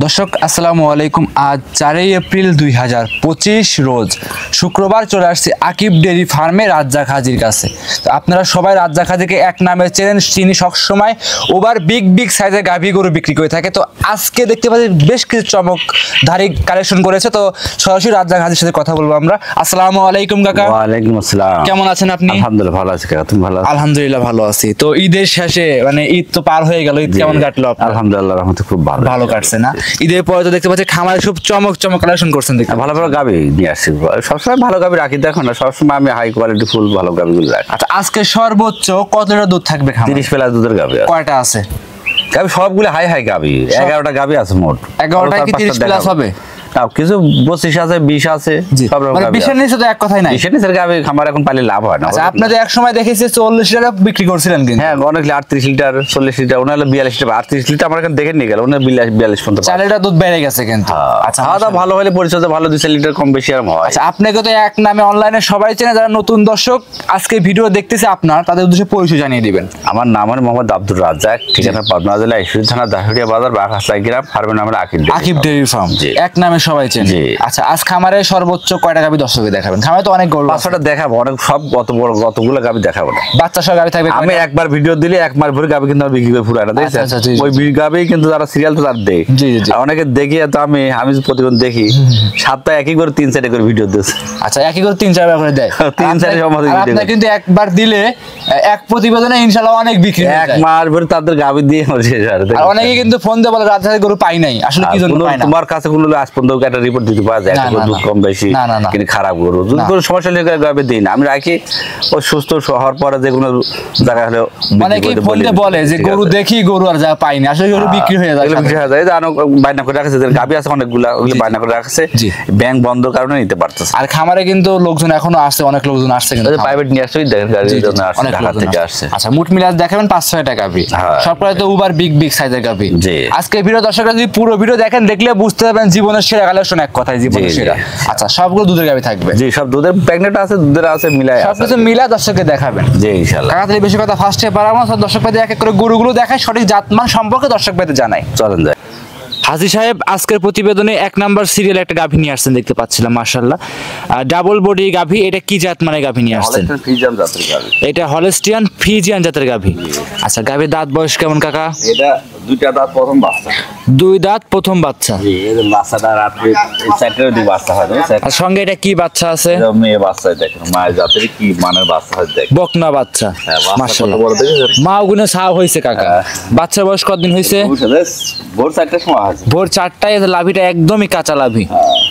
দর্শক আসসালামু আলাইকুম। আজ 4 এপ্রিল 2025 রোজ শুক্রবার চলে আসছে আকিব ডেইরি ফার্মে রাজ্জাক হাজির কাছে। তো আপনারা সবাই রাজ্জাক হাজিকে এক নামে চেনেন, তিনি সবসময় ওভার বিগ সাইজের গাভী গরু বিক্রি করে থাকে। তো আজকে দেখতে পাচ্ছি বেশ কিছু চমকধারী কালেকশন করেছে, তো সরাসরি রাজ্জাক হাজির সাথে কথা বলবো আমরা। আসসালামু আলাইকুম কাকা। ওয়ালাইকুম আসসালাম। কেমন আছেন আপনি? আলহামদুলিল্লাহ ভালো আছি কাকা, তুমি ভালো আছো? আলহামদুলিল্লাহ ভালো আছি। তো ঈদের শেষে মানে ঈদ তো পার হয়ে গেল, ঈদ কেমন কাটলো? আলহামদুলিল্লাহ রহমতে খুব ভালো কাটছে না? ঈদের পরে তো দেখতে পাচ্ছি খামারে সব চমক কালেকশন করছেন, দেখতে ভালো গাভী নিয়ে আসছি। সবসময় ভালো গাভী রাখি, দেখো না সবসময় আমি হাই কোয়ালিটি ফুল ভালো গাভীগুলো রাখি। আচ্ছা, আজকে সর্বোচ্চ কত লিটার দুধ থাকবে খামারে? 30 প্লাস দুধের গাভী। কয়টা আছে গাভী? সবগুলো হাই গাভী, 11টা গাভী আছে মোট। 11টা কি 30 প্লাস হবে? কিছু 25 আছে, 20 আছে, সব রকম মানে 20 এর নিচে তো এক কথাই নাই। 20 এর নিচে গাভী খামার এখন পাইলে লাভ হয় না। আচ্ছা, আপনি তো এক সময় দেখেছি 40 লিটার বিক্রি করছিলেন কিন্তু। হ্যাঁ, অনেক 38 লিটার 40 লিটার, ওনার 42 লিটার 38 লিটার আমার এখানে দেখে নিয়ে গেল, ওনার 42 পর্যন্ত 4 লিটার দুধ বেড়ে গেছে কিন্তু। আচ্ছা, খাওয়া ভালো হলে পরিচর্যা ভালো, 2 লিটার কম বেশি আর হয়। আচ্ছা, আপনাকে তো এক নামে অনলাইনে সবাই চেনে, যারা নতুন দর্শক আজকে ভিডিও দেখতেছে আপনার তাদের উদ্দেশ্যে পরিচয় জানিয়ে দিবেন। আমার নাম হলো মোহাম্মদ আব্দুর রাজ্জাক, ঠিকানা পাবনা জেলা ঈশ্বরদী থানা দাসুরিয়া বাজার বাঘাসলাই গ্রাম, ফার্মের নাম আকিব ডেইরি ফার্ম, এক নামে সবাই চেনে। আচ্ছা, আজ খামারে সর্বোচ্চ কয়টা গাভী দর্শককে দেখাবেন? খামারে তো অনেক গরু, 500টা দেখাবো, অনেক সব কতগুলো গাভী দেখাবো না। বাচ্চা সহ গাভী থাকবে। আমি একবার ভিডিও দিলে এক মাস ভরে গাভী কিন্তু বিক্রি করে ফুরায় না, দেখছেন? ওই গাভী কিন্তু যারা সিরিয়াল তো তার দেয়, অনেকে দেখি। তো আমি প্রতিদিন দেখি, সপ্তাহে একই করে 3-4 করে ভিডিও দিচ্ছে। আচ্ছা, একই করে 3-4 করে দেয়, 3-4 সম্বন্ধে ভিডিও। আপনি কিন্তু একবার দিলে এক প্রতিবেদনে ইনশাআল্লাহ অনেক বিক্রি হয়ে যায়। এক মাস ভরে তাদের গাভী দিয়ে শেষ হয়। আর অনেকে কিন্তু ফোন দিয়ে বলে রাজশাহী গরু পাই নাই, আসলে কি জন্য পাই না? তোমার কাছে কোনো আজ পর্যন্ত একটা রিপোর্ট দিতে পারা যায় দুধ কম বেশি কিন্তু খারাপ গরু দুধ কোনো সমস্যা নেই, গাভী দিই না আমি রাখি। ওই সুস্থ হওয়ার পরে যে কোনো জায়গায় হলে অনেকে ফোন দিয়ে বলে যে গরু দেখি গরু আর যা পাই না, আসলে গরু বিক্রি হয়ে যায়। জানো বাইনা করে রাখছে, গাভী আছে অনেকগুলা, ওগুলো বাইনা করে রাখছে, ব্যাংক বন্ধর কারণে নিতে পারতেছে। আর খামারে কিন্তু লোকজন এখনো আসছে, অনেক লোকজন আসছে কিন্তু প্রাইভেট নিয়ে আসছে, দেখেন গাড়ির জন্য আসছে, ঢাকা থেকে আসছে। আচ্ছা, মুট মিলাজ দেখাবেন 5-6টা গাভী, সবকটা তো উবার বিগ সাইজের গাভী। আজকে ভিডিও দর্শকরা যদি পুরো ভিডিও দেখেন, দেখলে বুঝতে পারবেন জীবনের সেরা কালেকশন, এক কথায় জীবনের সেরা। আচ্ছা, সবগুলো দুধের গাভী থাকবে? জি, সব দুধের প্রেগনেন্ট আছে, দুধের আছে, মিলাই সবকিছু মিলা দর্শককে দেখাবেন। জি ইনশাআল্লাহ। কাকাতালি বেশি কথা ফার্স্টে পারাবো না, দর্শক ভাইদের এক এক করে গরুগুলো দেখায়, সঠিক জাতমান সম্পর্কে দর্শক ভাইদের জানাই। চলেন যাই। হাজী সাহেব আজকের প্রতিবেদনে 1 নাম্বার সিরিয়াল একটা গাভী নিয়ে আসছেন, দেখতে পাচ্ছিলাম মাশাআল্লাহ, ডাবল বডি গাভী। এটা কি জাত মানে গাভী নিয়ে আসছেন? ফ্রিজিয়ান জাতের গাভী। এটা হলস্টিয়ান ফ্রিজিয়ান জাতের গাভী। আচ্ছা, গাভীর দাঁত বয়স কেমন কাকা? এটা 2টা দাঁত প্রথম বাচ্চা। 2 দাঁত প্রথম বাচ্চা। জি, এই বাচ্চাটা রাতে এই সাইডের দিকে বাচ্চা হয় না। আর সঙ্গে এটা কি বাচ্চা আছে? এটা মেয়ে বাচ্চা, দেখেন মায়ের জাতের কি মানের বাচ্চা হয়, দেখেন বকনা বাচ্চা। মাশাআল্লাহ বড় দেখেন, মা ওগুনে ছাও হইছে কাকা। বাচ্চার বয়স কতদিন হইছে? ভোর 4টার সময় আছে। ভোর 4টায় লাভিটা একদমই কাঁচা লাভি।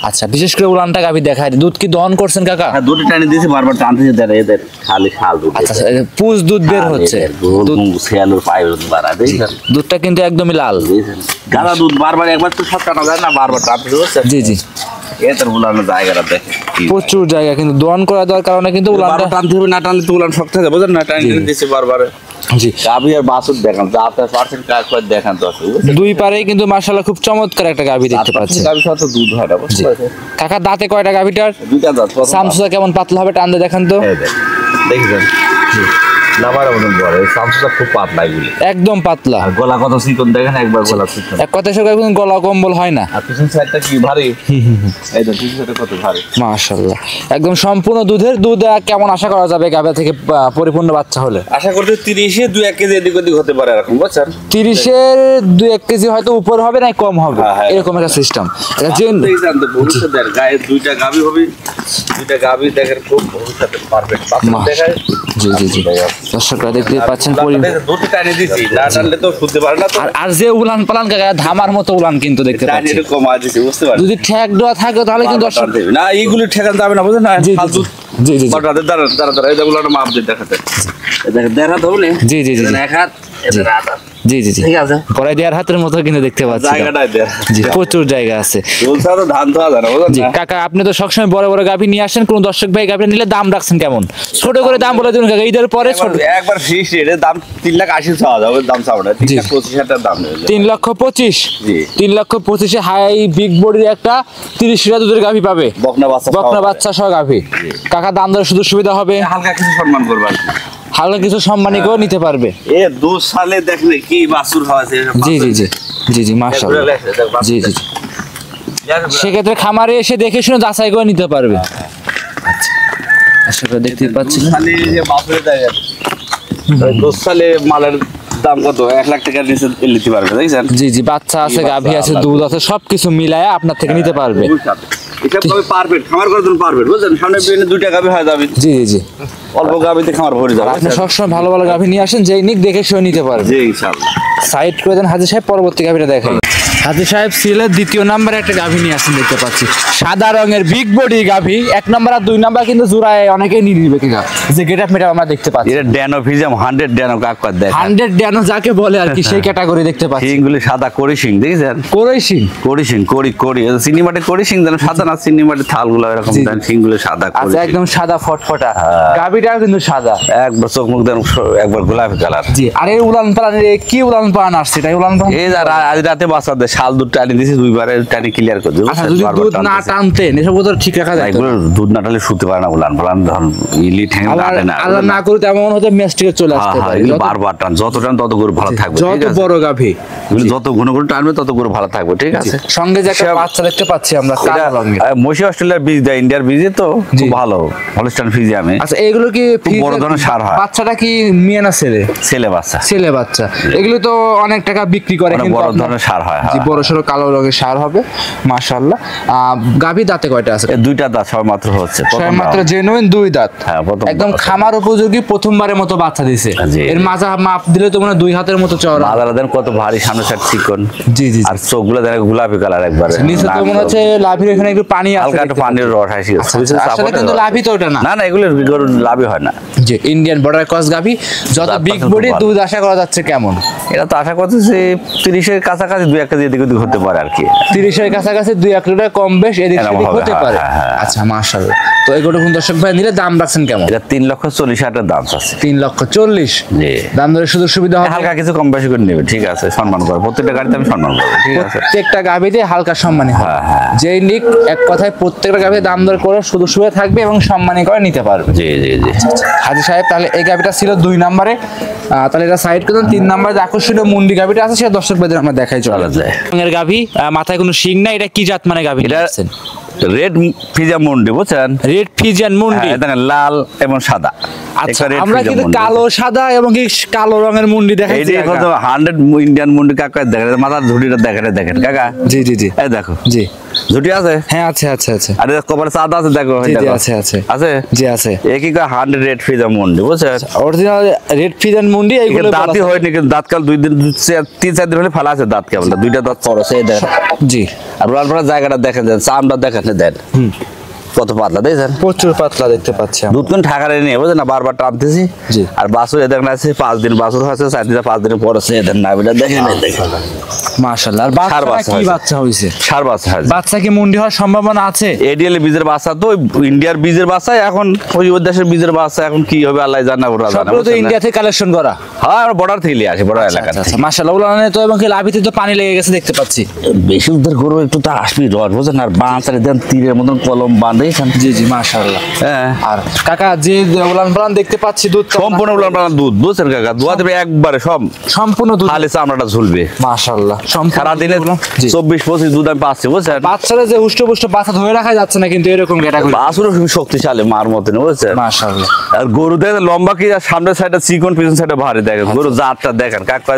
আচ্ছা, বিশেষ করে উলানটা গাভী দেখায়। দুধ কি দহন করছেন কাকা? হ্যাঁ, দুধ টানি দিয়েছি, বারবার টানতেছে, দেয় এদের খালি শাল দুধ। আচ্ছা, পুজ দুধ বের হচ্ছে, দুধ শিয়ালের পায়ে বাড়া দেখেন, দুধটা কিন্তু একদমই লাল। গাড়া দুধ বারবার একবার তো সব টানা যায় না, বারবার টানতেছে, বুঝছেন? জি জি, এদের উলানের জায়গাটা দেখেন, প্রচুর জায়গা, কিন্তু দহন করা দেওয়ার কারণে কিন্তু উলানটা টানতে হবে, না টানলে তো উলান শক্ত হয়ে যাবে, বুঝলেন না? টানি দিয়েছি বারবার। জি, গাভী আর বাছুর দেখান, যাতে পার্সেন্ট কাজ করে দেখান তো আছে, দুই পারেই কিন্তু মাশাআল্লাহ খুব চমৎকার একটা গাভী দেখতে পাচ্ছি। গাভী সাথে তো দুধ হয় না, বুঝছেন? কাকা দাঁতে কয়টা গাভীটার? 2টা দাঁত। সামসুসা কেমন পাতলা হবে, টান দিয়ে দেখান তো। দেখেন লাভার মতন বড়, এই সামসুসা খুব পাতলা, এগুলি একদম পাতলা। আর গলা কত চিকন দেখেন, একবার গলা চিকন, এক কথায় সব একদম গলা কম্বল হয় না। আর পিছন সাইডটা কি ভারী, এই দেখুন পিছন সাইডটা কত ভারী, মাশাআল্লাহ একদম সম্পূর্ণ দুধের। দুধ কেমন আশা করা যাবে গাভী থেকে পরিপূর্ণ বাচ্চা হলে? আশা করতে 30-এ 2-1 কেজি এদিক ওদিক হতে পারে, এরকম বুঝছেন? 30-এর 2-1 কেজি হয়তো উপর হবে না কম হবে, এরকম একটা সিস্টেম। ভবিষ্যতে গায়ে 2টা গাভী হবে, 2টা গাভী দেখেন খুব ভবিষ্যতে পারফেক্ট বাচ্চা দেখায়। জি জি জি, দর্শকরা দেখতে পাচ্ছেন দুধ টানে দিছি, না টানলে তো শুনতে পারে না। আর যে উলান পালান কাকা ধামার মতো উলান কিন্তু দেখতে পাচ্ছেন, কমা দিছি, বুঝতে পারছেন? যদি ঠেক দেওয়া থাকে তাহলে কিন্তু দর্শক না, এইগুলো ঠেকান যাবে না, বুঝলেন না? জি জি, দাঁড়া এই দেখুন মাপ দিয়ে দেখাতে, দেখাতে হবে না। জি জি জি, এক হাত, এদের হাত। জি জি জি, ঠিক আছে, কড়াই দেওয়ার হাতের মতো কিন্তু দেখতে পাচ্ছি, জায়গাটাই দেয়া। জি, প্রচুর জায়গা আছে। তো ধান তো জানা, বুঝলেন না? কাকা আপনি তো সবসময় বড় বড় গাভী নিয়ে আসেন, কোন দর্শক ভাই গাভী নিলে দাম রাখছেন কেমন? ছোট করে দাম বলে দিন কাকা, ঈদের পরে ছোট একবার ফিক্স রেটে দাম 3,80,000 দাম চাও না, 3,25,000 দাম নেবে। 3,25,000। জি, 3,25,000 হাই বিগ বডির একটা 30 লিটার দুধের গাভী পাবে, বকনা বাচ্চা সহ গাভী। কাকা দাম দরে শুধু সুবিধা হবে, হালকা কিছু সম্মান করবেন, হালকা কিছু সম্মানী করে নিতে পারবে। 2 সালে দেখলে কি বাছুর হয়েছে। জি জি জি, জি জি মাশাআল্লাহ। জি জি জি। সেক্ষেত্রে খামারে এসে দেখে শুনে যাচাই করে নিতে পারবে। আচ্ছা আসলে দেখতে পাচ্ছি খালি যে বাপরে দেখেন দোসালে মালের দাম কত 1 লাখ টাকার নিচে নিতে পারবে দেখছেন। জি জি বাচ্চা আছে, গাভী আছে, দুধ আছে, সবকিছু মিলায়া আপনার থেকে নিতে পারবে। এটা কবে পারফেক্ট খামার করার জন্য পারফেক্ট বুঝছেন। সামনে বিনে দুইটা গাভী হয়ে যাবে। জি জি জি অল্প গাভীতে খামার ভরে যাবে। আপনি সবসময় ভালো ভালো গাভী নিয়ে আসেন, যেই নিক দেখে শুনে নিতে পারবে। জি ইনশাআল্লাহ। সাইড করে দেন হাজী সাহেব, পরবর্তী গাভীটা দেখাই। হাজী সাহেব সিরিয়ালের দ্বিতীয় নাম্বারে একটা গাভী নিয়ে আসেন দেখতে পাচ্ছি, সাদা রঙের বিগ বডি গাভী। 1 নাম্বার আর 2 নাম্বার কিন্তু জোড়ায় অনেকেই নিয়ে নিবে কিনা, যে গেটআপ মেটআপ আমরা দেখতে পাচ্ছি। এটা ড্যানো ফিজাম 100 ড্যানো কাকপাত দেখ 100 ড্যানো যাকে বলে আর কি, সেই ক্যাটাগরি দেখতে পাচ্ছি। সিংগুলি সাদা করি সিং দেখছেন। কোরই সিং, করি সিং করি সিনেমাটে করি সিং দেন সাদা না, সিনেমাটে থালগুলো এরকম দেন, সিংগুলো সাদা করি। আচ্ছা একদম সাদা ফটফটা, গাভীটাও কিন্তু সাদা, একবার চোখ মুখ দেন একবার গোলাপি কালার। জি। আর এই উলান পালানের কি উলান পালান আসছে, এটা উলান পালান এই আজ রাতে বাচ্চা দে শাল দুধ টানি দিছি, দুইবারে টানি ক্লিয়ার করে দেব। আচ্ছা যদি দুধ না টানতেন এসব তো ঠিক রাখা যায়। এগুলো দুধ না টানলে শুতে পারে না উলান পালান, ধরুন ইলি ঠ্যাং টানে না। আল্লাহ না করতে এমন হতে ম্যাস্টিকে চলে আসতে পারে। এগুলো বারবার টান, যত টান তত করে ভালো থাকবে। যত বড় গাভী এগুলো যত ঘন ঘন টানবে তত করে ভালো থাকবে। ঠিক আছে। সঙ্গে যে একটা বাচ্চা দেখতে পাচ্ছি আমরা কালো রঙের, মশি অস্ট্রেলিয়ার বীজ দেয়, ইন্ডিয়ার বীজে তো খুব ভালো হলস্টাইন ফ্রিজিয়ামে। আচ্ছা এগুলো কি বড় ধরনের সার হয়? বাচ্চাটা কি মেয়ে না ছেলে? ছেলে বাচ্চা। ছেলে বাচ্চা। এগুলো তো অনেক টাকা বিক্রি করে, কিন্তু বড় ধরনের সার হয়। জি বড় সরো কালো রঙের সার হবে মাশাআল্লাহ। গাভী দাঁতে কয়টা আছে? দুইটা দাঁত সবে মাত্র হচ্ছে, মাত্র জেনুইন 2 দাঁত। হ্যাঁ প্রথম একদম খামার উপযোগী, প্রথমবারের মতো বাচ্চা দিছে। এর মাজা মাপ দিলে তো মনে 2 হাতের মতো চওড়া। মাজারা দেন কত ভারী, সামনে সাইড চিকন। জি জি। আর চোখগুলো দেন গোলাপি কালার একবারে। নিচে তো মনে হচ্ছে লাভির এখানে একটু পানি আছে, হালকা একটু পানির রস আসে। আসলে কিন্তু লাভি তো ওটা না। না না এগুলো লাভই হয় না। জি ইন্ডিয়ান বর্ডার ক্রস গাভী, যত বিগ বডি দুধ আশা করা যাচ্ছে কেমন? এটা তো আশা করতেছি 30-এর কাছাকাছি 2-1 কেজি এদিক ওদিক হতে পারে আর কি। 30-এর কাছাকাছি 2-1 লিটার কম বেশ এদিক সেদিক হতে পারে। আচ্ছা মাশাআল্লাহ। তো এগুলো কোন দর্শক ভাই নিলে দাম রাখছেন কেমন? এটা 3,40,000 দাম আছে। 3,40,000। জি দাম ধরে সুযোগ সুবিধা হবে, হালকা কিছু কম বেশি করে নেবে। ঠিক আছে, সম্মান করবে প্রত্যেকটা গাড়িতে আমি সম্মান করব। ঠিক আছে, প্রত্যেকটা গাভীতে হালকা সম্মানী হবে। যেই নিক এক কথায় প্রত্যেকটা গাভীতে দাম দর করে সুযোগ সুবিধা থাকবে এবং সম্মানী করে নিতে পারবে। জি জি জি। হাজী সাহেব তাহলে এই গাভীটা ছিল 2 নম্বরে, তাহলে এটা সাইড করে 3 নম্বরে যে আকর্ষণীয় মুন্ডি গাভীটা আছে সেটা দর্শক ভাইদের আমরা দেখাই চলে যায়। এর গাভী মাথায় কোনো শিং নাই, এটা কি জাত মানে গাভী? এটা রেড ফিজিয়ান মুন্ডি বুঝছেন। রেড ফিজিয়ান মুন্ডি, দেখেন লাল এবং সাদা। আচ্ছা আমরা কিন্তু কালো সাদা এবং কি কালো রঙের মুন্ডি দেখাই। এই যে কত 100 ইন্ডিয়ান মুন্ডি কাকা দেখেন, মাথার ঝুটিটা দেখেন কাকা। জি জি জি এই দেখো। জি ঝুটি আছে? হ্যাঁ আছে আছে আছে। আরে কপালে সাদা আছে দেখো। জি জি আছে আছে আছে। জি আছে। একই কা 100 রেড ফিজিয়ান মুন্ডি বুঝছেন। অরিজিনাল রেড ফিজিয়ান মুন্ডি। এইগুলো দাঁতই হয়নি, কিন্তু দাঁত কাল 2 দিন 3-4 দিন হলে ফালা আছে দাঁত কেবল, 2টা দাঁত পড়ছে এই দেখেন। জি আর উলানপাড়া জায়গাটা দেখেন, চামড়া দেখেন দেন কত পাতলা দেখছেন, প্রচুর পাতলা দেখতে পাচ্ছি। দুধ কোন ঠাকারে নিয়ে বুঝছেন না, বারবার টানতেছি। আর বাছুর এদের আছে 5 দিন বাছুর হয়েছে, 4 দিন 5 দিন পর আছে এদের নাভিটা দেখেন। মাশাআল্লাহ। আর বাচ্চা কি বাচ্চা হইছে? সার বাচ্চা হয়েছে। বাচ্চা কি মুন্ডি হওয়ার সম্ভাবনা আছে? এডিএল বীজের বাচ্চা তো, ইন্ডিয়ার বীজের বাচ্চা এখন, ওই দেশের বীজের বাচ্চা এখন কি হবে আল্লাহ জানে, ওরা জানে। সবগুলো তো ইন্ডিয়া থেকে কালেকশন করা। হ্যাঁ আমরা বর্ডার থেকে নিয়ে আসি, বর্ডার এলাকা থেকে। মাশাআল্লাহ। উলানে তো এবং কি লাভিতে তো পানি লেগে গেছে দেখতে পাচ্ছি। বেশি উদ্ধার করবো একটু তো আসবি রড বুঝছেন। আর বাঁচারে দেন তীরের মতন কলম বাঁধেছেন। জি জি মাশাআল্লাহ। হ্যাঁ আর কাকা যে উলান পালান দেখতে পাচ্ছি দুধ সম্পূর্ণ উলান পালান দুধ বুঝছেন কাকা, দোয়া দেবে একবারে সব সম্পূর্ণ দুধ, খালি চামড়াটা ঝুলবে। মাশাআল্লাহ। সারা দিনে 24-25 দুধ আমি পাচ্ছি বুঝছেন। বাচ্চারা যে হুষ্ট বাচ্চা ধরে রাখা যাচ্ছে না, কিন্তু এরকম ক্যাটাগরি বাছুরও শক্তিশালী মার মতন বুঝছেন। মাশাআল্লাহ। আর গরু দেখেন লম্বা কি, আর সামনের সাইডে চিকন, পিছন সাইডে ভারী দেখেন। গরু জাতটা দেখেন কাকা,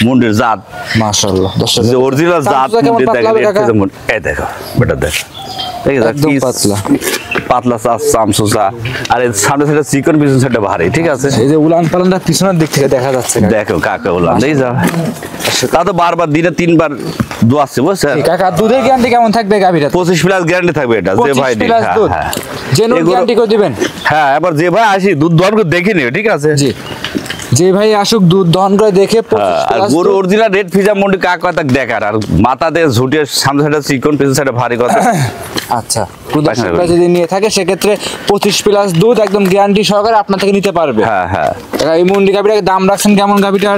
মুন্ডির জাত মাশাআল্লাহ। যে অরিজিনাল জাত মুন্ডির দেখেন। এই দেখো বেটা দেখ, একদম পাতলা পাতলা চামচুচা, আর সামনে সাইডে চিকন, পিছন সাইডে ভারী। ঠিক আছে, এই যে উলান পালানটা পিছনের দিক থেকে দেখা যাচ্ছে। দেখো কাকা উলান এই যা, তা তো বারবার দিনে 3 বার দোয়াচ্ছে বুঝছেন কাকা। দুধের গ্যারান্টি কেমন থাকবে গাভীটা? 25+ গ্যারান্টি থাকবে এটা। যে ভাই জেনুইন গ্যারান্টি করে দিবেন। হ্যাঁ এবার যে ভাই আসি দুধ দহন করে দেখে নিও। ঠিক আছে জি, যে ভাই আসুক দুধ দহন করে দেখে। আর গরু অরিজিনাল রেড ফিজিয়ান মুন্ডি কাকা তাক দেখার, আর মাথাতে ঝুটিয়ে সামনে সাইডে চিকন, পিছন সাইডে ভারী কথা। আচ্ছা যদি নিয়ে থাকে সেক্ষেত্রে 25+ দুধ একদম গ্যারান্টি সহকারে আপনার থেকে নিতে পারবে। হ্যাঁ হ্যাঁ। এই মুন্ডি গাভীটার দাম রাখছেন কেমন গাভীটার?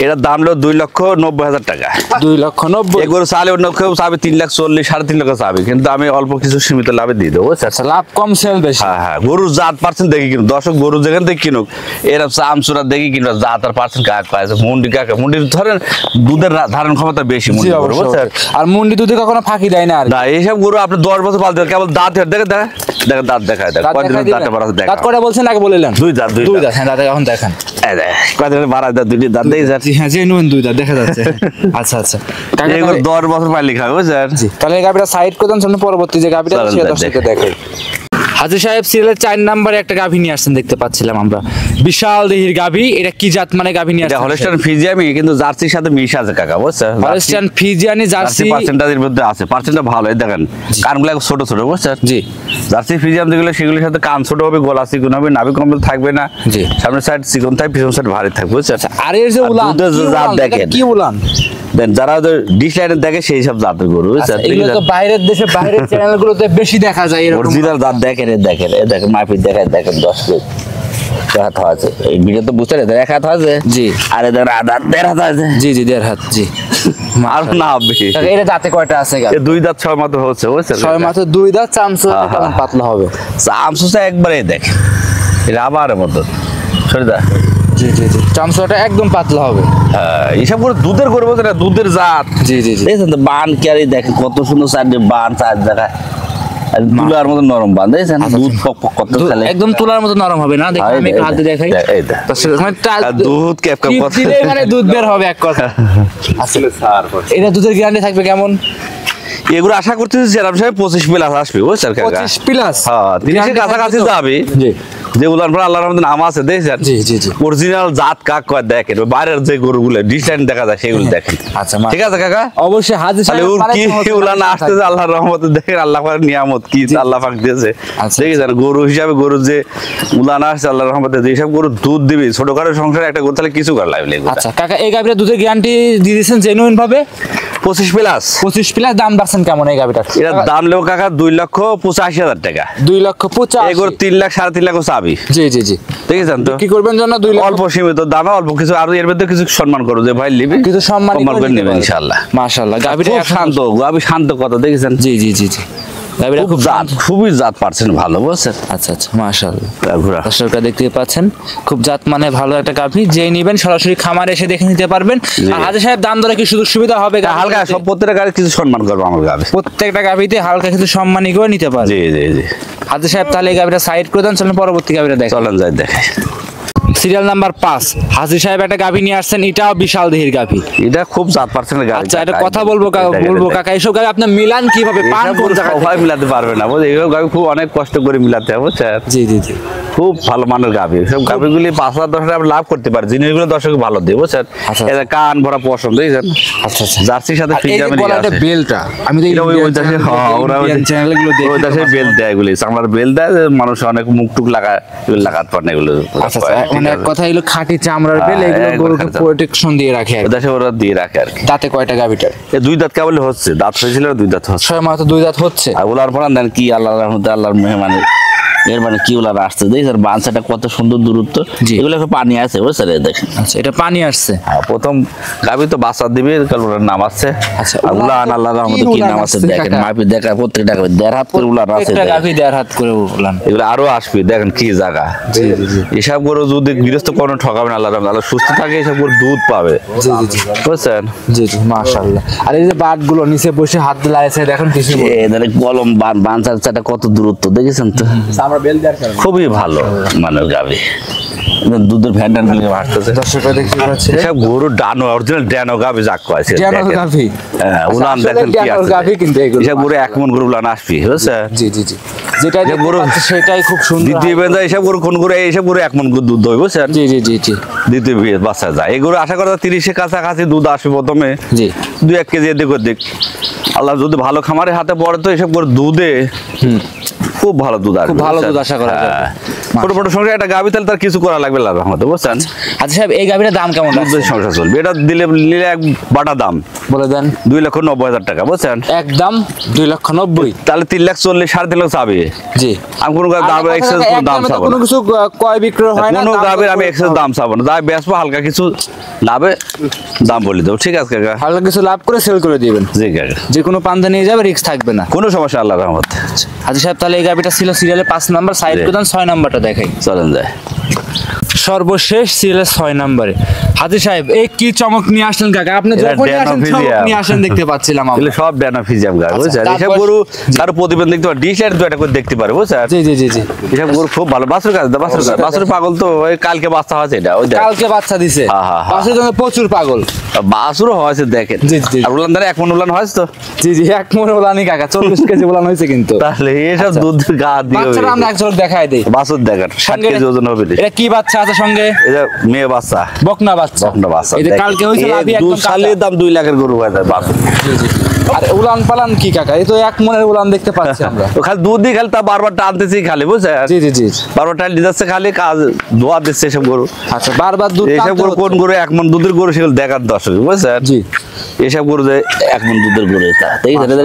এটার দাম হলো 2,90,000 টাকা। 2,90,000। এগুলো চালে অন্য কেউ চাবে 3,40,000, 3.5 লাখ চাবে, কিন্তু আমি অল্প কিছু সীমিত লাভে দিয়ে দেবো। আচ্ছা লাভ কম সেল বেশি। হ্যাঁ হ্যাঁ। গরুর জাত পারছেন দেখি কিনুক দর্শক, গরু যেখান থেকে কিনুক এরা চামচুরা দেখি কিংবা জাত আর পার্সেন্ট কাক পাইছে মুন্ডি কাকা মুন্ডি ধরেন দুধের ধারণ ক্ষমতা বেশি মুন্ডি গরু বুঝছেন আর মুন্ডি দুধে কখনো ফাঁকি দেয় না আর না এইসব গরু আপনি 10 বছর পালতে কেবল দাঁত দেখে দেখেন দাঁত দেখায় কয়দিন দাঁতে বাড়া দেখেন দাঁত কয়টা বলছেন আগে বললেন দুই দাঁত হ্যাঁ দাঁত এখন দেখেন কয়দিন বাড়া দাঁত দুই দাঁত দেই যাচ্ছে হ্যাঁ যে নুন দুই দাঁত দেখা যাচ্ছে আচ্ছা আচ্ছা এগুলো 10 বছর পাইলে খাবে বুঝছেন তাহলে এই গাবিটা সাইড করে দেন সামনে পরবর্তী যে গাবিটা সেটা দর্শককে দেখাই হাজির সাহেব সিরিয়ালের 4 নম্বরে একটা গাভী নিয়ে আসছেন দেখতে পাচ্ছিলাম আমরা বিশাল দেহির গাভী এটা কি জাত মানে গাভী নিয়ে আসছেন হলস্টাইন ফ্রিজিয়ানি কিন্তু জার্সির সাথে মিশ আছে কাকা বুঝছেন হলস্টাইন ফ্রিজিয়ানি জার্সি পার্সেন্টেজের মধ্যে আছে পার্সেন্টটা ভালো এই দেখেন কানগুলো ছোট ছোট বুঝছেন জি জার্সি ফ্রিজিয়ান যেগুলো সেগুলোর সাথে কান ছোট হবে গলা চিকন হবে নাভি কম্বল থাকবে না জি সামনের সাইড চিকন থাকবে পিছন সাইড ভারী থাকবে বুঝছেন আর এর যে উলান জাত দেখেন কি উলান দেন যারা ডিশ লাইনে দেখে সেই সব জাতের গরু বুঝছেন এগুলো তো বাইরের দেশে বাইরের চ্যানেলগুলোতে বেশি দেখা যায় এরকম অরিজিনাল জাত দেখেন দেখেন মাফি দেখেন 10 ফিট হাত আছে এই ভিডিও তো বুঝতে পারছেন এক হাত আছে জি আর এদের আধার 1.5 হাত আছে জি 1.5 হাত জি আর না হবে এটা দাঁতে কয়টা আছে গাল এই দুই দাঁত ছয় মাত্র হচ্ছে বুঝছেন ছয় মাত্র দুই দাঁত চামচো কেমন পাতলা হবে চামচোটা একবারে দেখেন এটা আবার মতো সরিদা জি চামচোটা একদম পাতলা হবে এইসব করে দুধের গরু বলতে না দুধের জাত জি দেখেন তো বান ক্যারি দেখেন কত সুন্দর চারটে বান চার জায়গায় তুলার মতো নরম বান দেখেন দুধ পক কত খেলে একদম তুলার মতো নরম হবে না দেখেন আমি একটু হাতে দেখাই দুধ ক্যাপ মানে দুধ বের হবে এক কথা আসলে স্যার এটা দুধের গ্যারান্টি থাকবে কেমন এগুলো আশা করতেছি যেরকম সাহেব 25 প্লাস আসবে বুঝছেন কাকা 25 প্লাস হ্যাঁ 30 এর কাছাকাছি যাবে জি যে উলান পর আল্লাহর রহমতে নাম আছে দেখছেন জি অরিজিনাল জাত কাক কয় দেখেন বাইরের যে গরুগুলো ডিজাইন দেখা যায় সেগুলো দেখেন আচ্ছা ঠিক আছে কাকা অবশ্যই হাজির তাহলে ওর কি উলান আসতেছে আল্লাহর রহমতে দেখেন আল্লাহ পাকের নিয়ামত কি আল্লাহ পাক দিয়েছে দেখেছেন গরু হিসাবে গরু যে উলান আসছে আল্লাহর রহমতে যেসব গরু দুধ দিবে ছোটখাটো সংসারে একটা গরু তাহলে কিছু করা লাগবে আচ্ছা কাকা এই গাভীর দুধের গ্যারান্টি দিয়ে দিয়েছেন জেনুইন ভাবে 25 প্লাস দাম রাখছেন কেমন এই গাভীটার এর দাম লেও কাকা 2,85,000 টাকা 2,85,000 এগুলো 3 লাখ 3.5 লাখ চাবি জি দেখেছেন তো কি করবেন জন্য 2 লাখ অল্প সীমিত দামে অল্প কিছু আর এর মধ্যে কিছু সম্মান করো যে ভাই লিবি কিছু সম্মান করে নেবেন ইনশাআল্লাহ মাশাআল্লাহ গাভীটা শান্ত গাভী শান্ত কথা দেখেছেন জি গাভীটা খুব জাত খুবই জাত পারছেন ভালো বুঝছেন আচ্ছা মাশাআল্লাহ দর্শকরা দেখতে পাচ্ছেন খুব জাত মানে ভালো একটা গাভী যে নেবেন সরাসরি খামারে এসে দেখে নিতে পারবেন আর হাজির সাহেব দাম দরে কি সুযোগ সুবিধা হবে হালকা সব প্রত্যেকটা গাড়ি কিছু সম্মান করবো আমার গাভী প্রত্যেকটা গাভীতে হালকা কিছু সম্মানই করে নিতে পারবে জি হাজির সাহেব তাহলে এই গাভীটা সাইড করে দেন চলেন পরবর্তী গাভীটা দেখেন চলেন যাই দেখে সিরিয়াল নাম্বার 5 হাজির সাহেব একটা গাভী নিয়ে আসছেন এটাও বিশাল দেহির গাভী এটা খুব জাত পার্সেন্টের গাভী আচ্ছা এটা কথা বলবো কাকা এইসব গাভী আপনি মিলান কিভাবে পান কোন জায়গায় সবাই মিলাতে পারবে না বুঝছেন এইসব গাভী খুব অনেক কষ্ট করে মিলাতে হবে বুঝছেন জি খুব ভালো মানের গাভী সব গাভীগুলি 5,000-10,000 টাকা লাভ করতে পারে জিনিসগুলো দর্শক ভালো দেয় বুঝছেন এটা কান ভরা পছন্দ দেখছেন আচ্ছা জার্সির সাথে ফ্রিজামের আছে বেলটা আমি তো ওই দেশে ওরা ওই চ্যানেলগুলো দেখি ওই দেশে বেল দেয় এগুলি চামড়ার বেল দেয় মানুষ অনেক মুখ টুক লাগায় এগুলো লাগাতে পারে না এগুলো আচ্ছা মানে এক কথা হলো খাঁটি চামড়ার বেল এগুলো গরুকে প্রোটেকশন দিয়ে রাখে আর দেশে ওরা দিয়ে রাখে আর কি দাঁতে কয়টা গাভীটার এই দুই দাঁত কেবল হচ্ছে দাঁত হয়েছিল দুই দাঁত হচ্ছে 6 মাস তো দুই দাঁত হচ্ছে আর ওলার পর দেন কি আল্লাহর রহমতে আল্লাহর মেহমানের এর মানে কি ওলা আসছে দেখছেন বাঁচাটা কত সুন্দর দূরত্ব এগুলো পানি আছে বুঝছেন দেখেন আচ্ছা এটা পানি আসছে প্রথম গাভী তো বাচ্চা দিবে কালুর নাম আসছে আচ্ছা উলান আল্লাহর রহমতে কি নাম আছে দেখেন মাপি দেখা প্রত্যেকটা গাভী 1.5 হাত করে উলান আছে একটা গাভী 1.5 হাত করে উলান এগুলো আরো আসবে দেখেন কি জায়গা জি এসব গরু যদি গৃহস্থ কোনো ঠকাবে না আল্লাহর রহমতে আল্লাহ সুস্থ থাকে এসব গরু দুধ পাবে জি বুঝছেন জি মাশাআল্লাহ আর এই যে বাটগুলো নিচে বসে হাত দিয়ে আছে দেখেন কিছু এদের কলম বান চারটা কত দূরত্ব দেখেছেন তো আমরা বেল দেওয়ার খুবই ভালো মানের গাভী দুধের ভ্যান্ডান গুলো ভাসতেছে দর্শকরা দেখতে পাচ্ছেন সব গরু ডানো অরিজিনাল ডানো গাভী যাক কইছে ডানো গাভী হ্যাঁ উলান দেখেন কি আছে গাভী কিন্তু এগুলো এসব গরু এক মন গরু উলান আসবে বুঝছেন জি যেটা গরু সেটাই খুব সুন্দর দ্বিতীয় বেঁধে এসব গরু কোন গরু এইসব গরু এক মন দুধ দই বুঝছেন জি দ্বিতীয় বাচ্চা যায় এই গরু আশা করা 30 এর কাছাকাছি দুধ আসবে প্রথমে জি 2-1 কেজি এদিক ওদিক আল্লাহ যদি ভালো খামারের হাতে পড়ে তো এসব গরু দুধে খুব ভালো দুধ আসবে খুব ভালো দুধ আশা করা যায় ছোট সংসারে একটা গাভী তাহলে তার কিছু করা লাগবে আল্লাহর রহমতে বুঝছেন আচ্ছা সাহেব এই গাভীর দাম কেমন দুধের সংসার চলবে এটা নিলে এক বাটা দাম বলে দেন 2,90,000 টাকা বুঝছেন একদম 2,90,000 তাহলে 3,40,000 3.5 লাখ চাবে জি আমি কোনো দাম এক্সেস কোনো দাম চাবো কোনো কিছু ক্রয় বিক্রয় হয় না কোনো গাভীর আমি এক্সেস দাম চাবো না দাম বেচবো হালকা কিছু লাভে দাম বলে দেবো ঠিক আছে কাকা হালকা কিছু লাভ করে সেল করে দিবেন জি কাকা যে কোনো পান্তা নিয়ে যাবে রিস্ক থাকবে না কোনো সমস্যা আল্লাহর রহমতে হাজী সাহেব তাহলে এই গাভীটা ছিল সিরিয়ালে 5 নাম্বার সাইড প্রদান 6 নাম্বারটা দেখাই চলেন যায় সর্বশেষ সিরিয়ালের 6 নম্বরে হাজির সাহেব এই কি চমক নিয়ে আসলেন কাকা? আপনি এটা যখন ড্যানোফিজিয়াম। নিয়ে আসেন দেখতে পাচ্ছিলাম আমরা। এগুলো সব ড্যানোফিজিয়াম গাছ, বুঝছেন? তারপর- এসব গরু কারো প্রতিবেদন দেখতে পারে, ডিশ লাইট দুটো করে দেখতে পারে, বুঝছেন? জি জি জি জি। এসব গরু খুব ভালো। বাছুর গাছ, বাছুর পাগল তো, ওই কালকে বাচ্চা হয়েছে এটা, ওই দেখ। কালকে বাচ্চা দিছে, হ্যাঁ, হ্যাঁ, হ্যাঁ। বাচ্চার জন্য প্রচুর পাগল। বাছুরও হয়েছে দেখেন। জি, জি। আর উলান ধরে এক মন উলান হয়েছে তো, জি জি, এক মনে ওলানি কাকা, 40 কেজি ওলান হয়েছে কিন্তু। তাহলে এসব দুধ গা দিয়ে বাচ্চারা আমরা এক ঝলক দেখাই দেই। বাছুর দেখেন 60 কেজি ওজন হবে। এটা কি বাচ্চা আছে সঙ্গে? এটা মেয়ে বাচ্চা, বকনা বাচ্চা। বকনা বাচ্চা। এই যে দেখেন। কালকে হইছে এই লাভি দুধ একদম সালের কাঁচা। দাম 2 লাখের গরু হয়ে যায় বাছুর। জি জি। আর উলান পালান কি কাকা? এই তো এক মনের উলান দেখতে পাচ্ছি আমরা। তো খালি দুধ দিয়ে খালি তা বারবার টানতেছি খালি, বুঝছেন? জি জি জি। বারবার টান দিচ্ছে খালি, কাজ দোয়া দিচ্ছে এসব গরু। আচ্ছা, বারবার দুধ এইসব টানতে গরু কোন হচ্ছে। গরু 1 মন দুধের গরু সেগুলো দেখার দর্শক, বুঝছেন? জি। এসব গরু যে 1 মন দুধের গরু,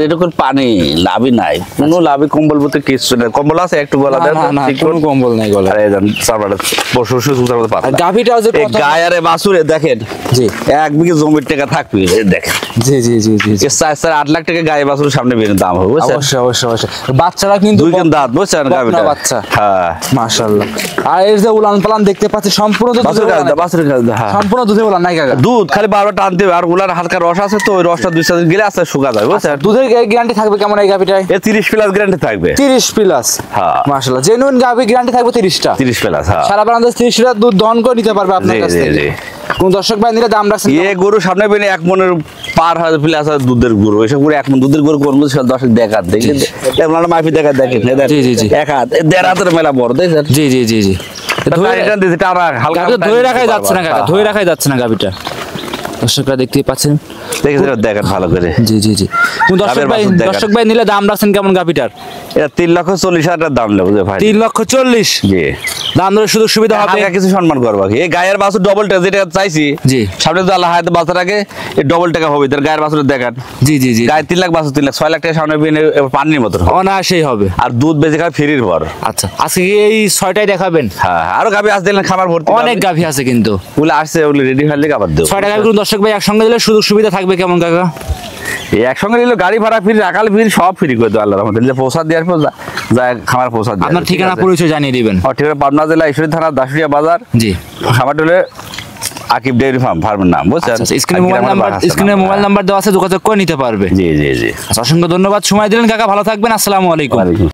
এটা কোনো পানি লাভই নাই, কোনো লাভই কম্বল বলতে কিছু নেই। কম্বল আছে একটু গলা দেন, না, না, কোনো কম্বল নাই গলায়। আরে জান চামড়াটা বসে সুতার মতো আর পাতলা। গাভীটাও যে এই কত- গায় আরে বাছুরে দেখেন, জি 1 বিঘে জমির টাকা থাকবে, এই দেখেন। জি জি জি জি জি। এর 8 লাখ টাকা গায়ে বাছুরের সামনে বের দাম হবে, বুঝছেন? অবশ্যই অবশ্যই অবশ্যই। বাচ্চারা কিন্তু 2 কেন দাঁত, বুঝছেন? বকনা গাবিটা বাচ্চা। হ্যাঁ, মাশাআল্লাহ। আর এর যে উলান পালান দেখতে পাচ্ছি সম্পূর্ণ তো বাছুর দুধে গাছ, উলান। বাছুর গাছ, হ্যাঁ। সম্পূর্ণ দুধে উলান নাই কাকা? দুধ খালি বারবার টানতে হবে, আর উলার হালকা রস আছে তো, ওই রসটা 2 দিন গেলে আস্তে শুকা যায়, বুঝছেন? দুধের গ্যারান্টি থাকবে কেমন এই গাভীটায়? এ 30 প্লাস গ্যারান্টি থাকবে। 30 প্লাস। হ্যাঁ। মাশাআল্লাহ, জেনুইন গাভী গ্যারান্টি থাকবে 30টা। 30 প্লাস, হ্যাঁ। সারা বারান্দা 30 লিটার দুধ দহন করে নিতে পারবে আপনার জি, কাছ জি, থেকে। জি। কোন দর্শক ভাই নিলে দাম রাখছেন? এ গরু সামনে বেনে 1 মনের পার হয় প্লাস আর দুধের গরু, এসব গরু 1 মন দুধের গরু কোন মধ্যে দর্শক দেখার দেখেন, আপনারা মাফি দেখা দেখেন, জি, জি, জি। 1 হাত 1.5 হাতের মেলা বড়, দেখেন? জি জি জি জি। এটা দিতে টানা হালকা গাভীটা ধরে রাখাই যাচ্ছে না কাকা, ধরে রাখাই যাচ্ছে না গাভীটা। দর্শকরা দেখতেই পাচ্ছেন। দেখেন ভালো করে। জি জি জি। কোন দর্শক ভাই, বাছুর দেখান। দর্শক ভাই নিলে দাম রাখছেন কেমন গাভীটার? এটা 3,40,000 দাম নেবো ভাই। 3,40,000। জি। দাম ধরে সুযোগ সুবিধা হবে। হালকা কিছু সম্মান করবা কি? এই গায়ের বাছুর ডবল টাকা যেটা চাইছি, জি। সামনে তো আল্লাহ হায়াতে বাঁচার আগে এই ডবল টাকা হবে, তার গায়ের বাছুর দেখান। জি জি জি। গায়ে 3 লাখ বাছুর, 3 লাখ 6 লাখ টাকা সামনে বেনে পানির মতন হবে। অনায়াসেই হবে। আর দুধ বেশি খাবে ফ্রির পর। আচ্ছা, আজকে কি এই 6টাই দেখাবেন? হ্যাঁ, আরো গাভি আসতে দিলেন খামার ভর্তি। অনেক গাভী আছে কিন্তু। ওগুলো আসছে, ওগুলো রেডি হলে আবার দেবো। 6টা গাভী কোন দর্শক ভাই একসঙ্গে দিলে সুযোগ সুবিধা থাকবে কেমন কাকা? এই একসঙ্গে নিল গাড়ি ভাড়া ফ্রি, রাখাল ফ্রি, সব ফ্রি করে দেবো আল্লাহর রহমতে। নিলে প্রসাদ দেওয়ার পর যায় খামার প্রসাদ দেয়। আপনার ঠিকানা পরিচয় জানিয়ে দিবেন। ঠিকানা পাবনা জেলা ঈশ্বরী থানা দাসুরিয়া বাজার। জি। খামারটা হলে আকিব ডেয়ারি ফার্মের নাম, বুঝছেন? স্ক্রিনে মোবাইল নাম্বার দেওয়া আছে, যোগাযোগ করে নিতে পারবে। জি জি জি। অসংখ্য ধন্যবাদ, সময় দিলেন কাকা, ভালো থাকবেন, আসসালামু আলাইকুম। ওয়ালাইকুম